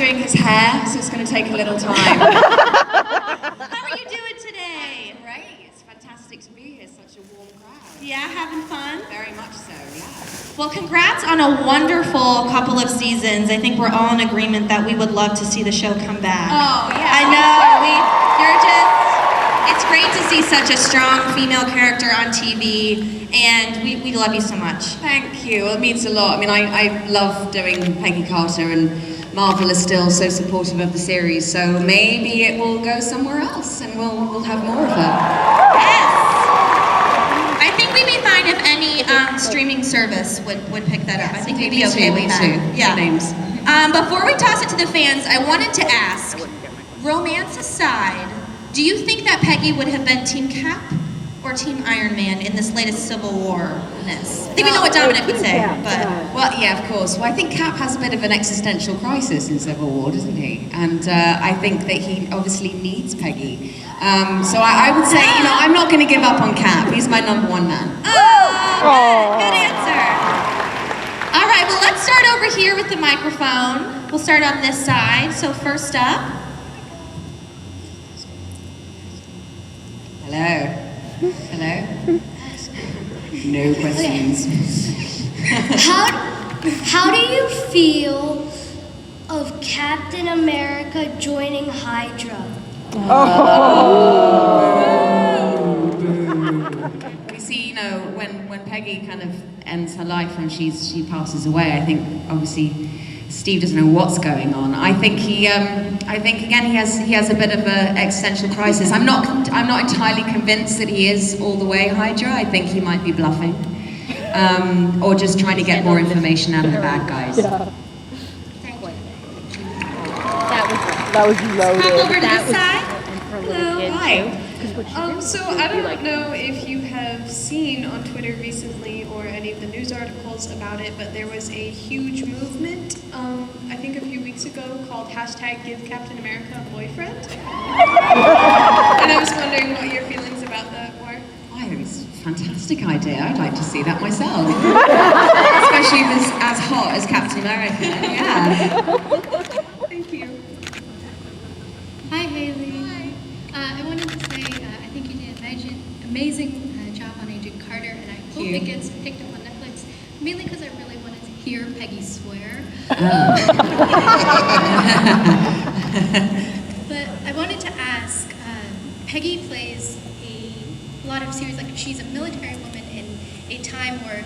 doing his hair, so it's going to take a little time. How are you doing today? Great, it's fantastic to be here, such a warm crowd. Yeah, having fun? Very much so, yeah. Well, congrats on a wonderful couple of seasons. I think we're all in agreement that we would love to see the show come back. Oh, yeah. I know, you're just, it's great to see such a strong female character on TV, and we love you so much. Thank you, it means a lot. I mean, I love doing Peggy Carter, and Marvel is still so supportive of the series, so maybe it will go somewhere else, and we'll have more of her. Yes! I think we'd be fine if any streaming service would pick that up. I think we'd be okay with that. Yeah. Names. Before we toss it to the fans, I wanted to ask, romance aside, do you think that Peggy would have been Team Cap or Team Iron Man in this latest Civil War-ness? I think we know what Dominic would say, but... Well, yeah, of course. Well, I think Cap has a bit of an existential crisis in Civil War, doesn't he? And I think that he obviously needs Peggy. So I would say, you know, I'm not going to give up on Cap. He's my number one man. Oh, good answer. All right, well, let's start over here with the microphone. We'll start on this side. So first up... Hello. Hello? No questions. How do you feel of Captain America joining Hydra? You see, you know, when Peggy kind of ends her life and she passes away, I think obviously Steve doesn't know what's going on. I think again he has a bit of an existential crisis. I'm not entirely convinced that he is all the way Hydra. I think he might be bluffing, or just trying to get more information out of the bad guys. Yeah. That was loaded. Come over to this side. Hello, hi. So I don't know if you have seen on Twitter recently or any of the news articles about it, but there was a huge movement, I think a few weeks ago, called #GiveCaptainAmerica a Boyfriend. And I was wondering what your feelings about that were. I think it's a fantastic idea. I'd like to see that myself. Especially if it's as hot as Captain America. Yeah. Thank you. Hi, Hayley. Hi. I wanted to say I think you did an amazing job on Agent Carter, and I hope it gets picked up on Netflix, mainly because I really wanted to hear Peggy swear. But I wanted to ask, Peggy plays a lot of series, like she's a military woman in a time where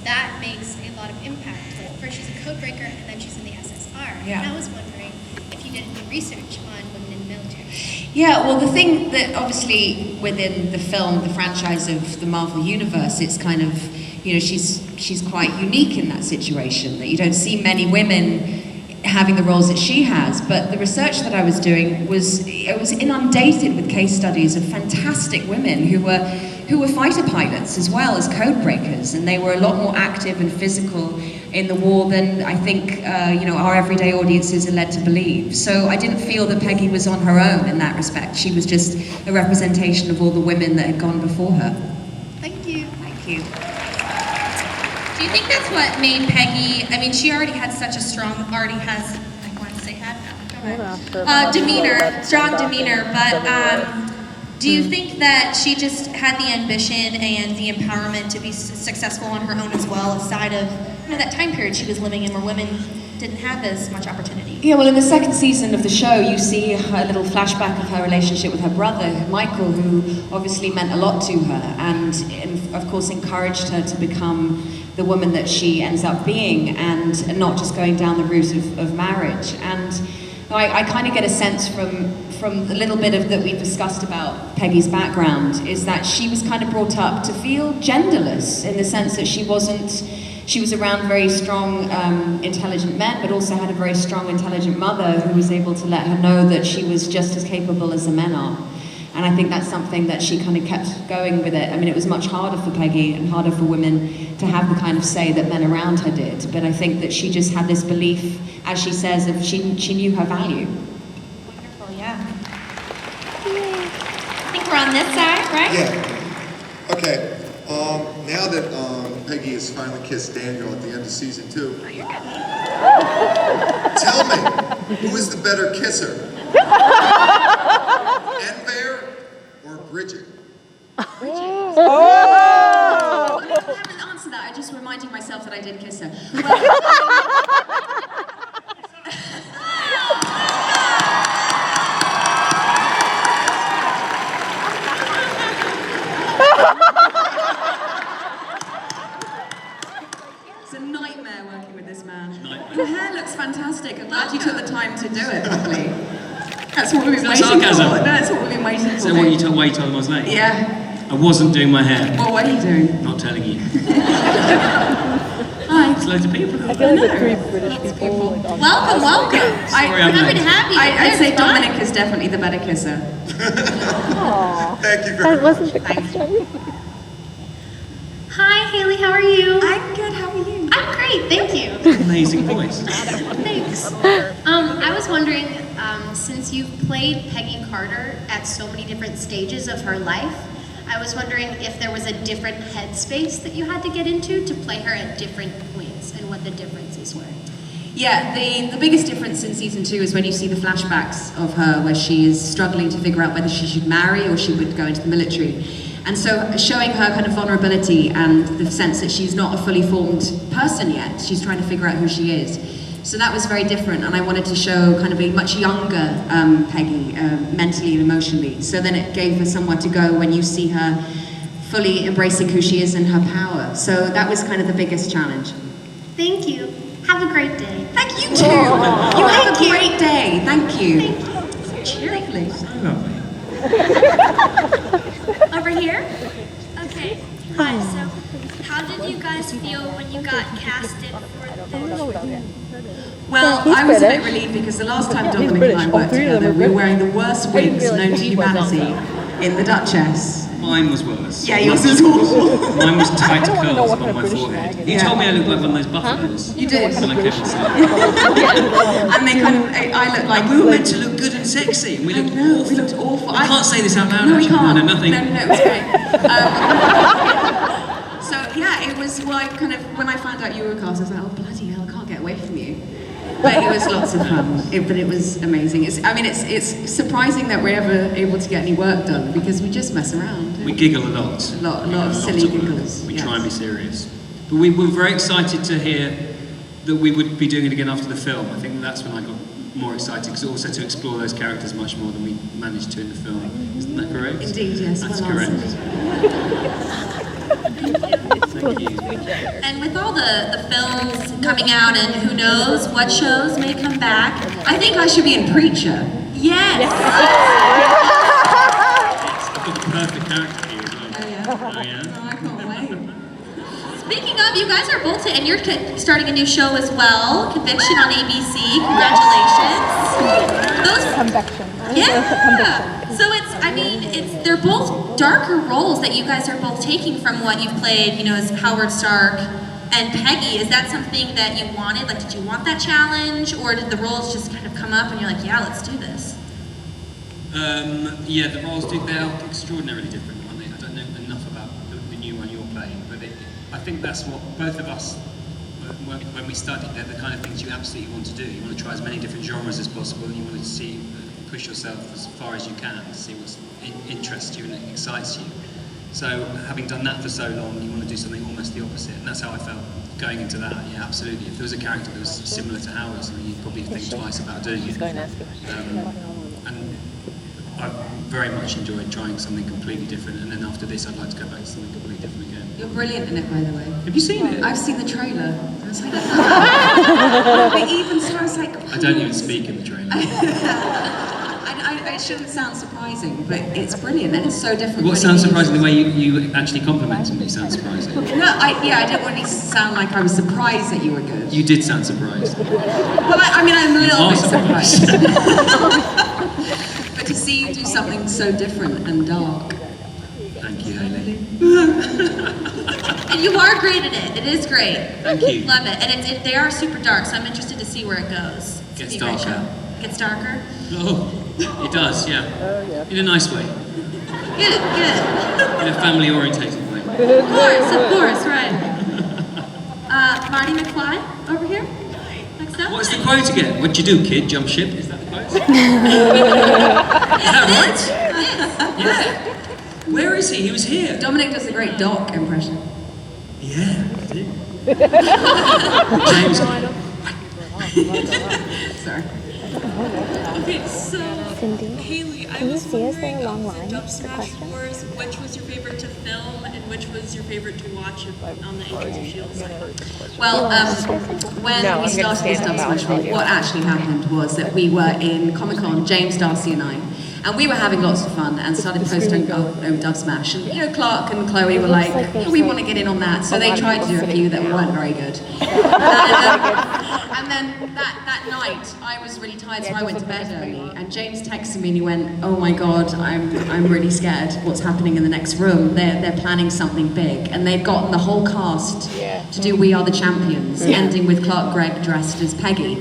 that makes a lot of impact. Like first she's a codebreaker, and then she's in the SSR. Yeah. And I was wondering if you did any research on women in the military. Yeah, well, the thing that obviously within the film, the franchise of the Marvel Universe, it's kind of, you know, she's quite unique in that situation, that you don't see many women having the roles that she has. But the research that I was doing was inundated with case studies of fantastic women who were fighter pilots as well as code breakers, and they were a lot more active and physical in the war than I think you know, our everyday audiences are led to believe. So I didn't feel that Peggy was on her own in that respect. She was just a representation of all the women that had gone before her. Thank you. Thank you. Do you think that's what made Peggy, I mean, she already had such a strong, already has, I want to say had now, demeanor, strong demeanor, but do you think that she just had the ambition and the empowerment to be successful on her own as well, aside of, you know, that time period she was living in where women didn't have as much opportunity? Yeah, well, in the second season of the show, you see a little flashback of her relationship with her brother, Michael, who obviously meant a lot to her, and of course encouraged her to become the woman that she ends up being, and not just going down the route of marriage. And I kind of get a sense from the little bit of that we've discussed about Peggy's background, is that she was kind of brought up to feel genderless, in the sense that she was around very strong, intelligent men, but also had a very strong, intelligent mother who was able to let her know that she was just as capable as the men are. And I think that's something that she kind of kept going with it. I mean, it was much harder for Peggy and harder for women to have the kind of say that men around her did. But I think that she just had this belief, as she says, of she knew her value. Wonderful, yeah. I think we're on this side, right? Yeah. Okay. Now that Peggy has finally kissed Daniel at the end of season 2, tell me, Who is the better kisser? Enver or Bridget? I haven't answered that. I'm just reminding myself that I did kiss her. It's a nightmare working with this man. Your hair looks fantastic. I'm glad you took the time to do it properly. That's what we've been waiting sarcasm. for. That's what we've been waiting for. Is that why you told him I was late? Yeah. I wasn't doing my hair. What were you doing? Not telling you. Hi. There's loads of people. I feel like the three British people. Like, Welcome, welcome. Sorry, I'm Happy late. to have you. I'd say It's fun. Dominic is definitely the better kisser. Thank you very that much. wasn't the question. Hi, Hayley, how are you? I'm good, how are you? I'm great, thank you. Amazing voice. Thanks. I was wondering, since you've played Peggy Carter at so many different stages of her life, I was wondering if there was a different headspace that you had to get into to play her at different points and what the differences were. Yeah, the biggest difference in season 2 is when you see the flashbacks of her where she is struggling to figure out whether she should marry or she would go into the military. And so showing her kind of vulnerability and the sense that she's not a fully formed person yet, she's trying to figure out who she is. So that was very different, and I wanted to show kind of a much younger Peggy, mentally and emotionally. So then it gave her somewhere to go when you see her fully embracing who she is and her power. So that was kind of the biggest challenge. Thank you. Have a great day. Thank you too. You have a great day. Thank you. Cheerfully. Over here? Okay. Hi. So, how did you guys feel when you got casted for this? Well, He's I was a bit British. relieved because the last time He's Dominic British. and I All worked three of them together, are we were British. wearing the worst I didn't wigs feel like known to he was humanity also. in the Duchess. Mine was worse. Yeah, yours was awful. Mine was tight I don't wanna know curls what on kind of my British forehead. flag it You is. told me I looked like one of those buffaloes. You did. And I couldn't see. And they kind of, I looked like We were meant to look good and sexy, and we looked awful. we looked awful. I can't say this out loud. No, we actually. can't. I know nothing. No, it was great. So yeah, it was like kind of when I found out you were cast, I was like, oh bloody hell, I can't get away from you. But it was lots of fun. But it was amazing. It's surprising that we're ever able to get any work done because we just mess around. We giggle a lot. A lot of silly work. giggles. We yes. try and be serious. But we were very excited to hear that we would be doing it again after the film. I think that's when I got more excited, because also to explore those characters much more than we managed to in the film. Isn't that correct? Indeed, yes. That's well correct. answered. Thank you. And with all the films coming out and who knows what shows may come back, I think I should be in Preacher. yes. I've got the perfect character here as well. Oh yeah. Oh yeah? Oh, I can't wait. Speaking of, you guys are both, and you're starting a new show as well, Conviction on ABC. Congratulations. Those, Convection. yeah. So they're both darker roles that you guys are both taking from what you've played, as Howard Stark and Peggy. Is that something that you wanted? Like, did you want that challenge, or did the roles just kind of come up and you're like, yeah, let's do this? Yeah, the roles they're extraordinarily different, aren't they? I don't know enough about the new one you're playing, but I think that's what both of us, when we studied, they're the kind of things you absolutely want to do. You want to try as many different genres as possible, and you want to push yourself as far as you can to see what interests you and excites you. So having done that for so long, you want to do something almost the opposite, and that's how I felt going into that. Yeah, absolutely. If there was a character that was similar to Howard's, then you'd probably think twice about doing it. And I very much enjoyed trying something completely different, and then after this I'd like to go back to something completely different again. You're brilliant in it, by the way. Have you seen it? I've seen the trailer. I was like, but even so, I was like, I don't even speak in the trailer. It shouldn't sound surprising, but it's brilliant and it's so different. What sounds surprising, the way you actually complimented me sounds surprising. No, I didn't want to sound like I was surprised that you were good. You did sound surprised. Well, I'm a little are bit surprised. But to see you do something so different and dark. Thank you, Hayley. And you are great at it. It is great. Thank you. Love it. And they are super dark, so I'm interested to see where it goes. It's Gets gonna be a great darker. show. Gets darker? Oh, it does, yeah. In a nice way. Good. In a family-orientated way. Of course, right. Marty McFly, over here. Next So What's the funny. quote again? What'd you do, kid? Jump ship? Is that the quote? Is that right? Yeah. Where is he? He was here. Dominic does a great Doc impression. Yeah, I do. James. Sorry. Okay, so Hayley, I was wondering of the Dub Smash Wars, which was your favorite to film and which was your favorite to watch on the Agents of S.H.I.E.L.D. side? Well, when we started this Dub Smash War, what actually happened was that we were in Comic-Con, James, Darcy and I, and we were having lots of fun and started posting over Dub Smash. And you know, Clark and Chloe were like, "Yeah, we want to get in on that." So they tried to do a few that weren't very good. And then that night, I was really tired, so I went to bed early. And James texted me and he went, "Oh my God, I'm really scared. What's happening in the next room? They're planning something big." And they'd gotten the whole cast to do "We Are the Champions," ending with Clark Gregg dressed as Peggy.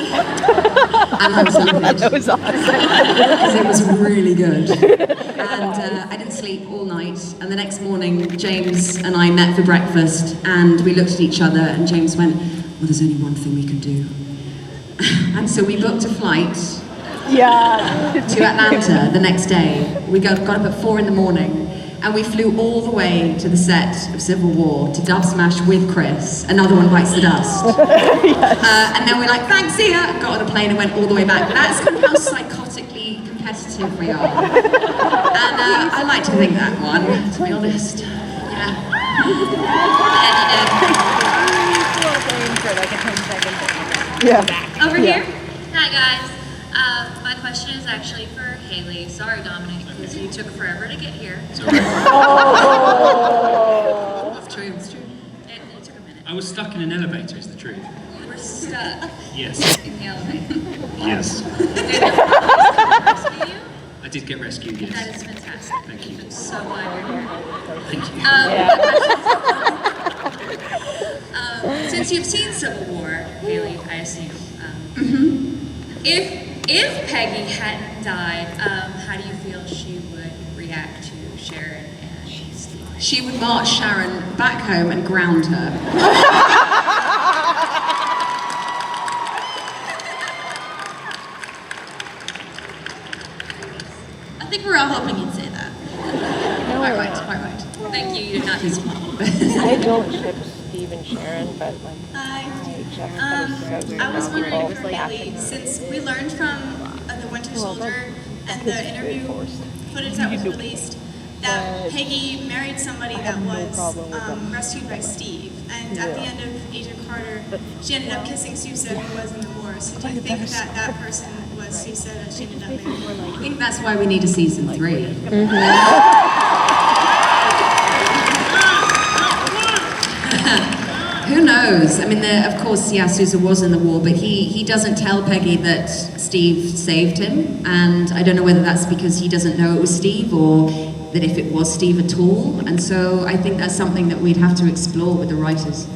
And I was livid. That was awesome. Because it was really good. And I didn't sleep all night. And the next morning, James and I met for breakfast and we looked at each other and James went, "Well, there's only one thing we can do." And so we booked a flight to Atlanta the next day. We got up at 4 a.m. and we flew all the way to the set of Civil War to Dub Smash with Chris. Another one bites the dust. And then we're like, "Thanks, see ya." Got on a plane and went all the way back. That's how psychotically competitive we are. And I like to think that one, to be honest. Yeah. Over here? Hi guys. My question is actually for Hayley. Sorry, Dominic, because you took forever to get here. It's all right. It's true, it's true. It took a minute. I was stuck in an elevator, is the truth. You were stuck Yes. in the elevator. Yes. Did the rescue you? I did get rescued, That yes. is fantastic. Thank you. I'm so glad you're here. Thank you. Since you've seen Civil War, Hayley, I assume, if Peggy hadn't died, how do you feel she would react to Sharon and Steve? She would march Sharon back home and ground her. I think we're all hoping you'd say that. Quite right, quite right. Thank you, you did not just I don't ship Steve and Sharon, but like, Hi. I I was wondering for Hayley, since we learned from the Winter Soldier and the interview footage that was released, that Peggy married somebody that was rescued by Steve, and at the end of Agent Carter, she ended up kissing Sousa, who was in the war. So do you think that that person was Sousa that she ended up marrying? I think that's why we need a season 3. Who knows? I mean, of course, yeah, Sousa was in the war, but he doesn't tell Peggy that Steve saved him, and I don't know whether that's because he doesn't know it was Steve or that if it was Steve at all, and so I think that's something that we'd have to explore with the writers.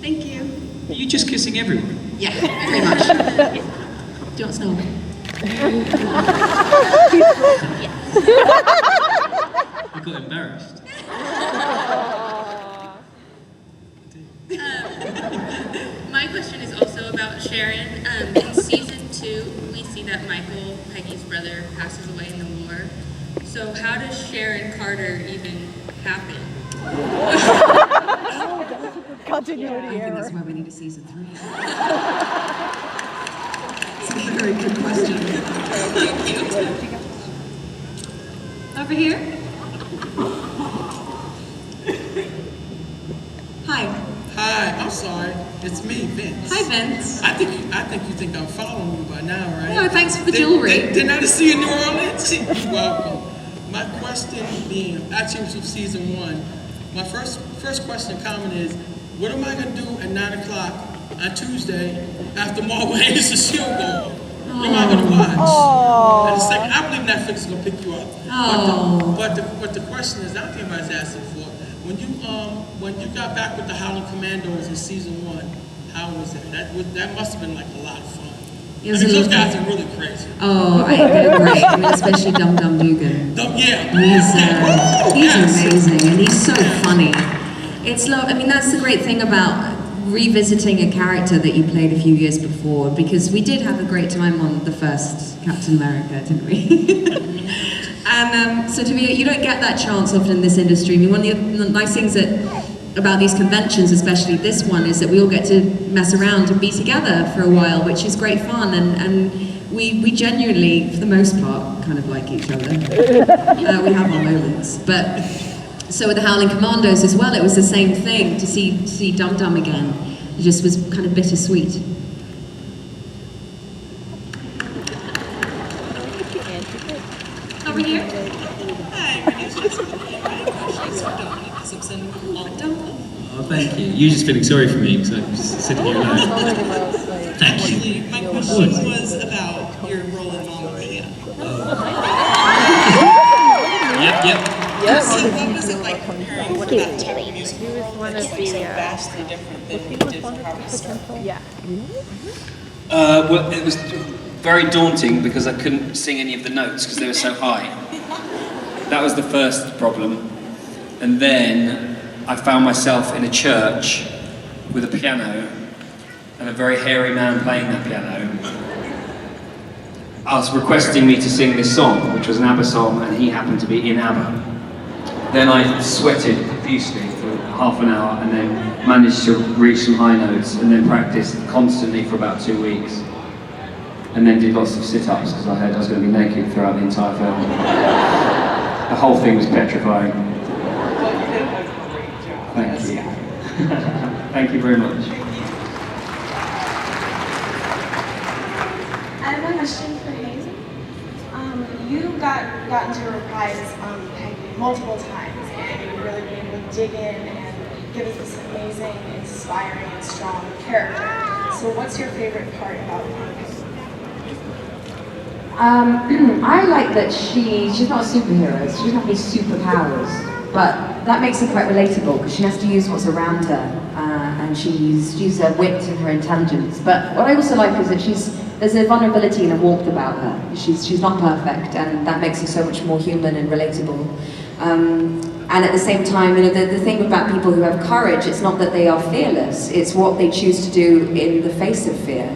Thank you. Are you just kissing everyone? Yeah, pretty much. Do you want to know? I got embarrassed. My question is also about Sharon. In season 2, we see that Michael, Peggy's brother, passes away in the war. So how does Sharon Carter even happen? continuity I think error. that's why we need a season 3. It's a very good question. Over here? Hi. Hi, I'm sorry. It's me, Vince. Hi, Vince. I think you think I'm following you by now, right? No, thanks for the jewelry. Didn't I see you in New Orleans? You're welcome. My question being, actually from season 1, my first question comment is, what am I gonna do at 9 o'clock on Tuesday after Marvel ends the Shield Ball? What am I gonna watch? And the second, I believe Netflix is gonna pick you up. But the question is, I don't think anybody's asking for. When you got back with the Howling Commandos in season 1, how was that? That must have been like a lot of fun. Those guys are really crazy. Oh, they're great. I mean, especially Dum Dum Dugan. He's amazing, and he's so funny. It's love. I mean, that's the great thing about revisiting a character that you played a few years before, because we did have a great time on the first Captain America, didn't we? And so to me, you don't get that chance often in this industry. I mean, one of the nice things about these conventions, especially this one, is that we all get to mess around and be together for a while, which is great fun, and we genuinely, for the most part, kind of like each other. We have our moments, but so with the Howling Commandos as well, it was the same thing. To see Dum Dum again, it just was kind of bittersweet. Over here. Hi, my name's Jessica. My question's for Dominic Simpson. Oh, thank you. You're just feeling sorry for me because I'm just sitting here alone. Thank you. My question was about your role in Mama Mia. Yep. So what was it like preparing for that type of musical role that's so vastly different than you did for Harvey Circle? Yeah. Well, it was very daunting because I couldn't sing any of the notes because they were so high. That was the first problem. And then I found myself in a church with a piano and a very hairy man playing that piano. I was requesting me to sing this song, which was an ABBA song, and he happened to be in ABBA. Then I sweated profusely for half an hour and then managed to reach some high notes and then practiced constantly for about 2 weeks. And then did lots of sit-ups because I heard I was going to be naked throughout the entire film. The whole thing was petrifying. Thank you. Thank you very much. I have a question for Hazel. You gotten to reprise Peggy multiple times, and you really been able to dig in and give us this amazing, inspiring, and strong character. So what's your favorite part about Peggy? I like that she's not a superhero, so she doesn't have any superpowers, but that makes her quite relatable because she has to use what's around her, and she's used her wit and her intelligence. But what I also like is that there's a vulnerability and a warmth about her. She's not perfect, and that makes her so much more human and relatable. And at the same time, the thing about people who have courage, it's not that they are fearless, it's what they choose to do in the face of fear.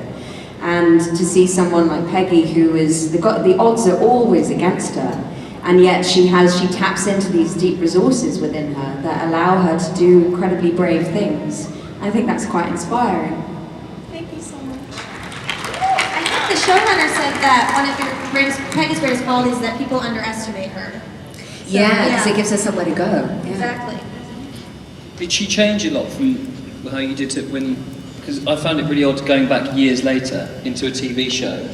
And to see someone like Peggy, who is, the odds are always against her, and yet she taps into these deep resources within her that allow her to do incredibly brave things. I think that's quite inspiring. Thank you so much. I think the showrunner said that one of Peggy's greatest qualities is that people underestimate her. So, Yeah, because it gives her somewhere to go. Yeah. Exactly. Did she change a lot from how you did it when? Because I found it really odd going back years later into a TV show,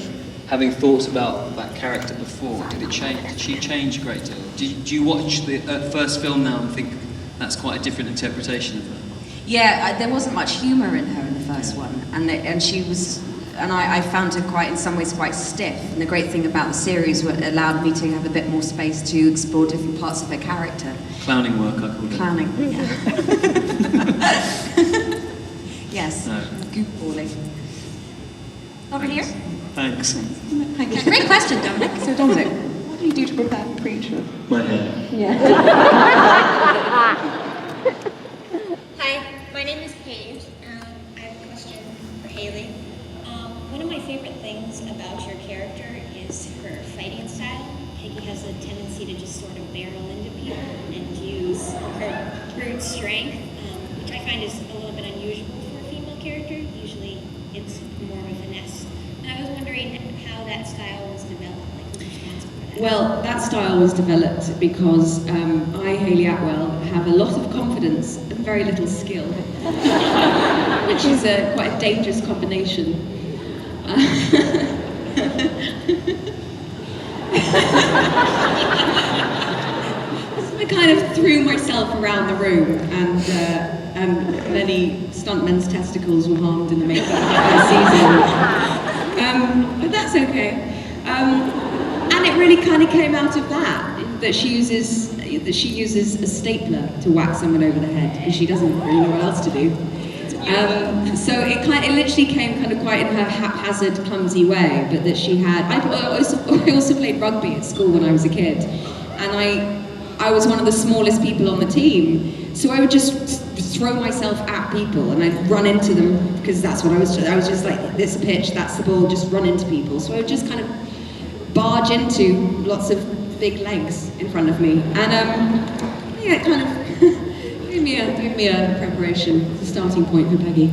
having thoughts about that character before. Did it change? Did she change a great deal? Do you watch the first film now and think that's quite a different interpretation of her? Yeah, there wasn't much humour in her in the first one, and she was, and I found her in some ways quite stiff. And the great thing about the series was it allowed me to have a bit more space to explore different parts of her character. Clowning work, I called it. Clowning, yeah. Yes, No. goofballing. Over here. Thanks. Great question, Dominic. So Dominic, what do you do to prepare for Preacher? My hair. Yeah. Hi, my name is Paige. I have a question for Hayley. One of my favorite things about your character is her fighting style. Peggy has a tendency to just sort of barrel into people and use her brute strength, which I find is a little bit unusual for a female character. Usually it's more of a finesse. And I was wondering how that style was developed, like who's responsible for that? Well, that style was developed because I, Hayley Atwell, have a lot of confidence and very little skill, which is quite a dangerous combination. I kind of threw myself around the room, and many stuntmen's testicles were harmed in the making of that season. But that's okay. And it really kind of came out of that she uses a stapler to whack someone over the head because she doesn't really know what else to do. So it literally came kind of quite in her haphazard, clumsy way, but that she had. I also played rugby at school when I was a kid, and I was one of the smallest people on the team, so I would just throw myself at people and I'd run into them because that's what I was just like, this pitch, that's the ball, just run into people. So I would just kind of barge into lots of big legs in front of me. And yeah, it kind of gave me a preparation, a starting point for Peggy.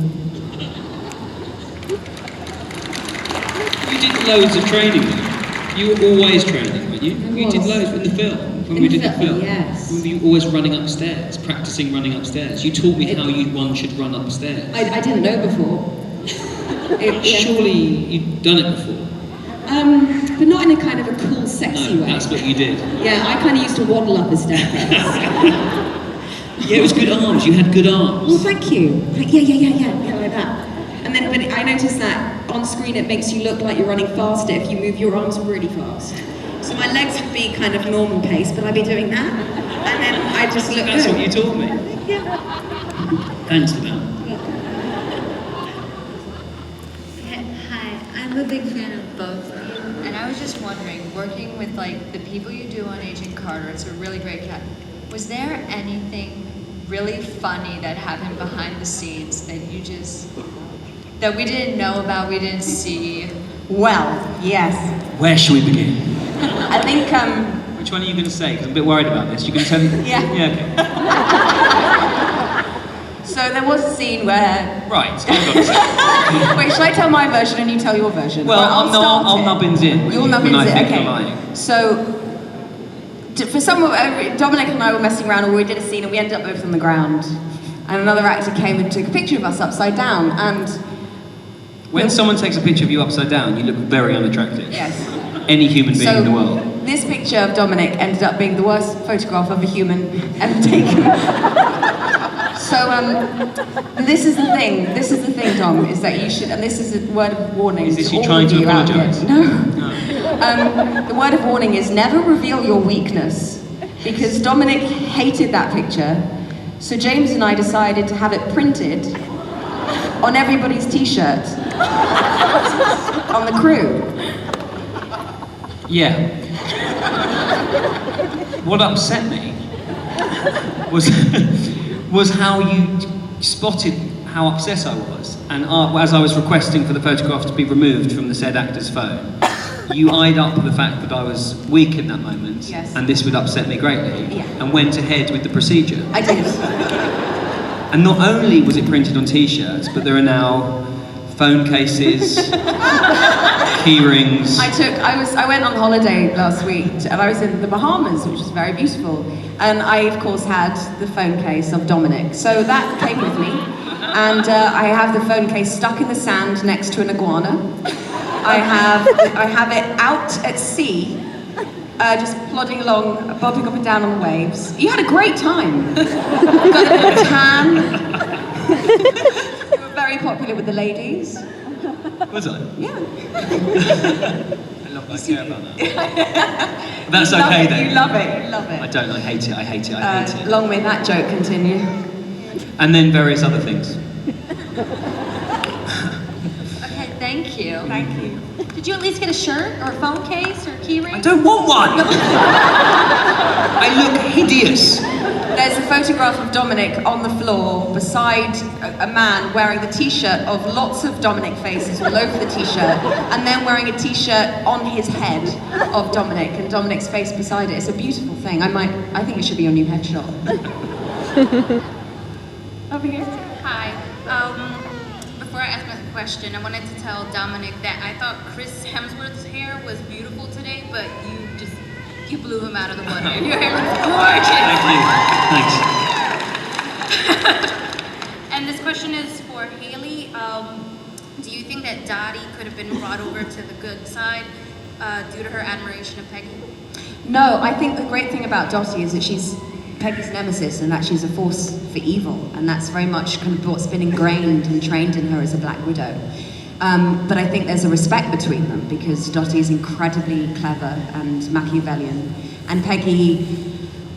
You did loads of training. You were always training, weren't you? You did loads in the film. When we did the film, yes. You were always running upstairs, practicing running upstairs. You taught me how one should run upstairs. I didn't know before. Surely you'd done it before. But not in a kind of a cool, sexy way. That's what you did. Yeah, I kind of used to waddle up a staircase. Yeah, it was good arms. You had good arms. Well, thank you. Yeah, like that. And then, but I noticed that on screen it makes you look like you're running faster if you move your arms really fast. So my legs would be kind of normal pace, but I'd be doing that, and then I just look That's good. what you taught me. Yeah. Thanks for that. Hi, I'm a big fan of both of you, and I was just wondering, working with like the people you do on Agent Carter, it's a really great cast. Was there anything really funny that happened behind the scenes that that we didn't know about, we didn't see? Well, yes. Where should we begin? I think, Which one are you going to say? Because I'm a bit worried about this. You going to tell me? Yeah. Yeah, okay. So there was a scene where... Right, hold on a second. Wait, shall I tell my version and you tell your version? Well, Or I'll nubbins in. You'll when nubbins I in, think okay. you're lying. So, for some Dominic and I were messing around and we did a scene and we ended up both on the ground. And another actor came and took a picture of us upside down, and... When someone takes a picture of you upside down, you look very unattractive. Yes. Any human being in the world. This picture of Dominic ended up being the worst photograph of a human ever taken. So, this is the thing, Dom, is that you should, and this is a word of warning. Is this to you all trying of to you out apologise? there. No. The word of warning is never reveal your weakness, because Dominic hated that picture, so James and I decided to have it printed on everybody's t-shirt on the crew. Yeah. What upset me was how you spotted how upset I was, and as I was requesting for the photograph to be removed from the said actor's phone, you eyed up the fact that I was weak in that moment, Yes. and this would upset me greatly, Yeah. and went ahead with the procedure. I did. And not only was it printed on t-shirts, but there are now phone cases, key rings. I went on holiday last week, and I was in the Bahamas, which was very beautiful. And I, of course, had the phone case of Dominic. So that came with me. And I have the phone case stuck in the sand next to an iguana. I have it out at sea, just plodding along, bobbing up and down on the waves. You had a great time. Got a bit of tan. You were very popular with the ladies. Was I? Yeah. I care about that. That's okay then. You love it. I don't, I hate it. Long may that joke continue. And then various other things. Okay, thank you. Thank you. Did you at least get a shirt or a phone case or a key ring? I don't want one! I look hideous. There's a photograph of Dominic on the floor beside a man wearing the t-shirt of lots of Dominic faces all over the t-shirt, and then wearing a t-shirt on his head of Dominic, and Dominic's face beside it. It's a beautiful thing. I think it should be your new headshot. Over here. Hi. Before I ask my question, I wanted to tell Dominic that I thought Chris Hemsworth's hair was beautiful today, but you blew him out of the water. Your hair was gorgeous. Thank you. And this question is for Hayley. Do you think that Dottie could have been brought over to the good side due to her admiration of Peggy? No, I think the great thing about Dottie is that she's Peggy's nemesis and that she's a force for evil, and that's very much kind of what's been ingrained and trained in her as a Black Widow. But I think there's a respect between them because Dottie is incredibly clever and Machiavellian, and Peggy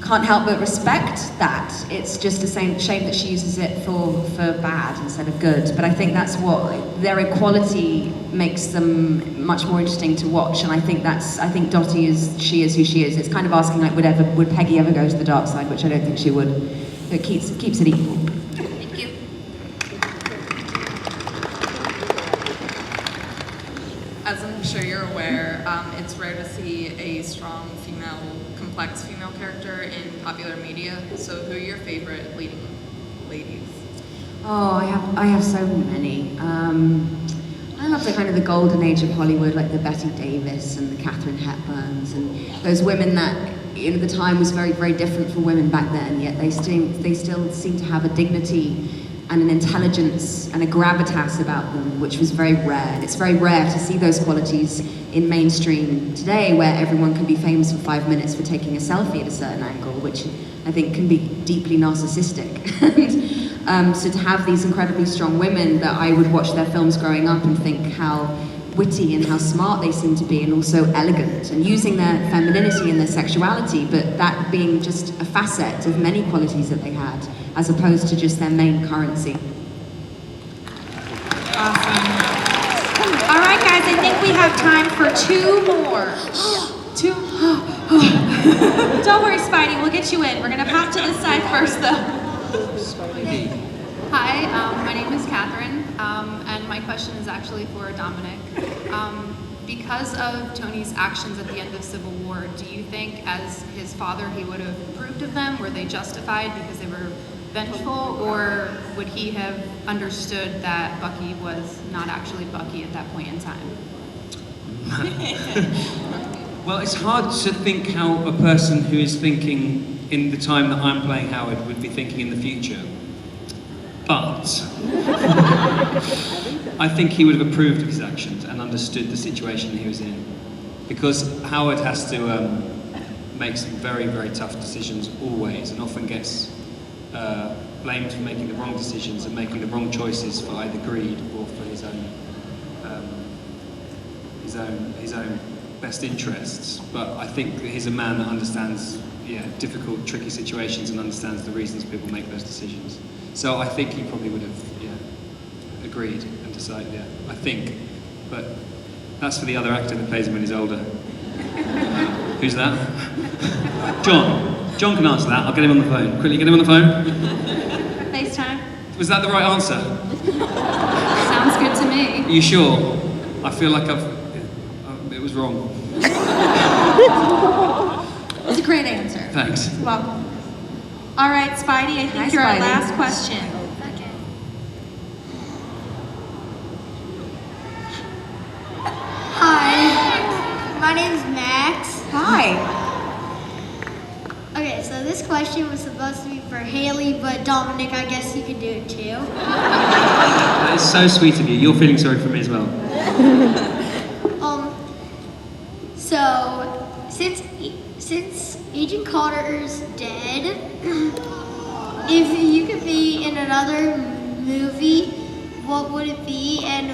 can't help but respect that. It's just a shame that she uses it for bad instead of good. But I think that's what their equality makes them much more interesting to watch. And I think Dottie is who she is. It's kind of asking like would Peggy ever go to the dark side, which I don't think she would. So it keeps it equal. see a strong female, complex female character in popular media. So who are your favorite leading ladies? Oh, I have so many. I love the kind of the golden age of Hollywood, like the Betty Davis and the Katharine Hepburns, and those women that, at the time, was very, very different for women back then, yet they still seem to have a dignity and an intelligence and a gravitas about them, which was very rare. And it's very rare to see those qualities in mainstream today, where everyone can be famous for 5 minutes for taking a selfie at a certain angle, which I think can be deeply narcissistic. So to have these incredibly strong women that I would watch their films growing up and think how witty and how smart they seem to be, and also elegant, and using their femininity and their sexuality, but that being just a facet of many qualities that they had, as opposed to just their main currency. Awesome. All right, guys, I think we have time for 2 more. Don't worry, Spidey, we'll get you in. We're gonna pop to this side first, though. Hi, my name is Catherine, and my question is actually for Dominic. Because of Tony's actions at the end of Civil War, do you think, as his father, he would have approved of them? Were they justified because they were vengeful, or would he have understood that Bucky was not actually Bucky at that point in time? Well, it's hard to think how a person who is thinking in the time that I'm playing Howard would be thinking in the future. But I think he would have approved of his actions and understood the situation he was in. Because Howard has to make some very, very tough decisions always, and often gets blamed for making the wrong decisions and making the wrong choices for either greed or for his own best interests. But I think that he's a man that understands difficult, tricky situations and understands the reasons people make those decisions. So I think he probably would have agreed and decided, I think. But that's for the other actor that plays him when he's older. Who's that? John. John can answer that. I'll get him on the phone. Quickly, get him on the phone. FaceTime. Was that the right answer? Sounds good to me. Are you sure? I feel like it was wrong. It's a great answer. Thanks. You're welcome. All right, Spidey, I think you're our last question. Okay. Hi, my name is Max. Hi. Okay, so this question was supposed to be for Hayley, but Dominic, I guess you could do it too. That is so sweet of you. You're feeling sorry for me as well. So since Agent Carter's dead, if you could be in another movie, what would it be, and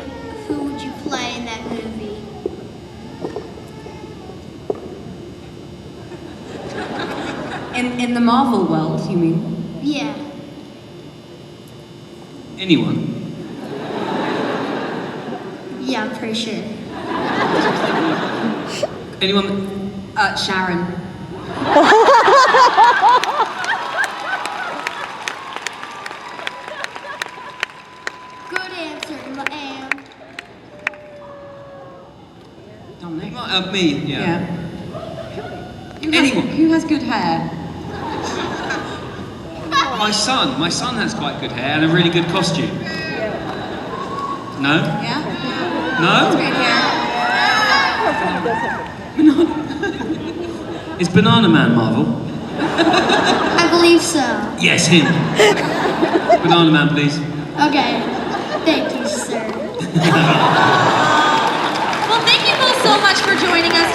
who would you play in that movie? In the Marvel world, you mean? Yeah. Anyone? Yeah, I'm pretty sure. Anyone? Sharon. Good answer, and Dominic. Me, yeah. Anyone? Who has good hair? My son has quite good hair and a really good costume. No? Yeah? No? Great hair. Is Banana Man Marvel? I believe so. Yes, him. Banana Man, please. Okay. Thank you, sir. Well, thank you both so much for joining us